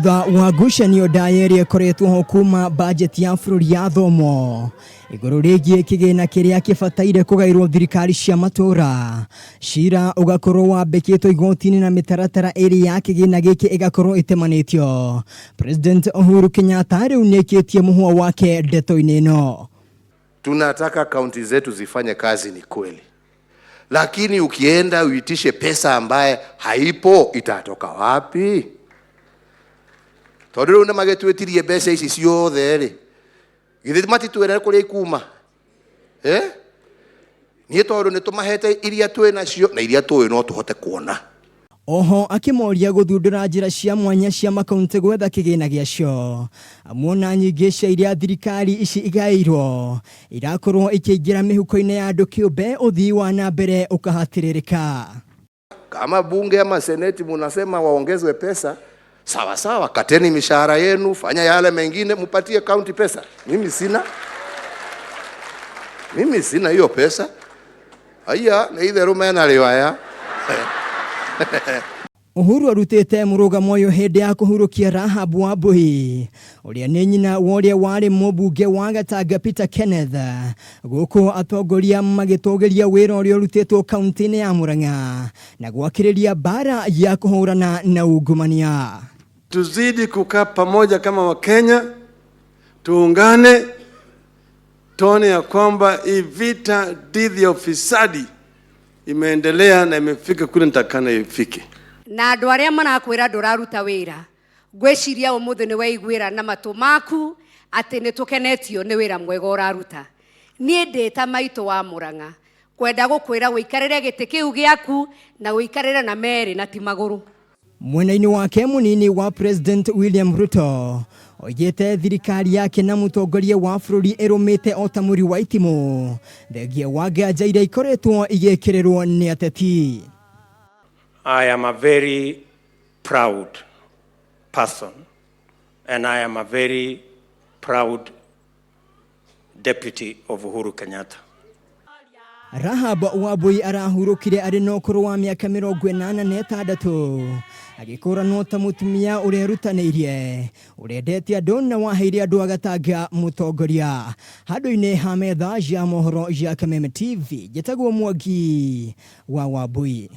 Thutha wa ngucanio ndayeri ĩkoretwo ho kuma bajeti ya bũrũri ya thomo igũrũ rĩgiĩ kĩgĩna kĩrĩa kĩbataire kũgaĩrwo thirikari cia matũũra, cira ũgakorwo wambĩkĩtwo igoti-inĩ na mĩtaratara ĩrĩ ya kĩgĩna gĩkĩ ĩgakorwo ĩtemanĩtio. President Uhuru Kenyatta rĩu nĩekĩtie mũhũa wake ndeto-inĩ ĩno. Tunataka kaunti zetu zifanye kazi, ni kweli, lakini ukienda uitishe pesa ambaye haipo, itatoka wapi? Tondũ na magetwĩtirie mbeca ici ciothe rĩ, githĩ matitwĩra kũrĩa ikuma? Niĩ tondũ nĩtũmahete iria twĩ nacio na iria tũĩ no tũhote kuona. Oho akĩmoria gũthundũra njĩra cia mwanya cia makaunti gwetha kĩgĩna gĩacio, amuona nyingĩ cia iria thirikari ici igaĩirwo irakorwo ikĩingĩra mĩhuko-inĩ ya andũ kĩũmbe, ũthii wa na mbere ũkahatĩrĩrĩka. Kama bunge ama seneti munasema waongezwe pesa, sawa sawa, kateni mishahara yenu, fanya yale mengine, mupatie county pesa. Mimi sina hiyo pesa. Aya, na itherũ mena riwaya. Uhuru arutĩte mũrũgamo ũyũ hĩndĩ ya kũhurũkia Rahab Wambui, ũrĩa nĩ nyina wa ũrĩa warĩ mũmbunge wa Gatanga Peter Kenneth, gũkũ atongoria magĩtũgĩria wĩra ũrĩa ũrutĩtwo kaunti-inĩ ya Murang'a na gwakĩrĩria bara ya kũhũrana na ungumania. Tuzidi kukaa pamoja kama Wakenya, tuungane, tuone ya kwamba hii vita dhidi ya ufisadi imeendelea na imefika kule nitakana ifike. Na andũ arĩa marakwĩra ndũraruta wĩra, ngwĩciria ũmũthĩ nĩ weiguĩra na matũ maku atĩ nĩtũkenetio nĩ wĩra mwega ũraruta. Niĩ ndĩ ta maitũ wa Murang'a, kwenda gũkwĩra wĩikarĩre gĩtĩ kĩu gĩaku na wĩikarĩre na merĩ na ti magũrũ. Mwena-inĩ wake mũnini wa President William Ruto oigĩte thirikari yake na mũtongoria wa bũrũri ĩrũmĩte o ta mũri wa itimũ thengia wa nganja iria ikoretwo igĩkĩrĩrwo nĩ ateti. I am a very proud person and I am a very proud deputy of Uhuru Kenyatta. Rahab Wambui arahurũkire arĩ na ũkũrũ wa mĩaka 86 agĩkũranwo ta mũtumia ũrĩa erutanĩirie, ũrendete andũ na waheire andũ a Gatanga mũtongoria. Handũ-inĩ ha metha ya mohoro ya Kameme TV, njĩtagwo Mwangi wa Wambui.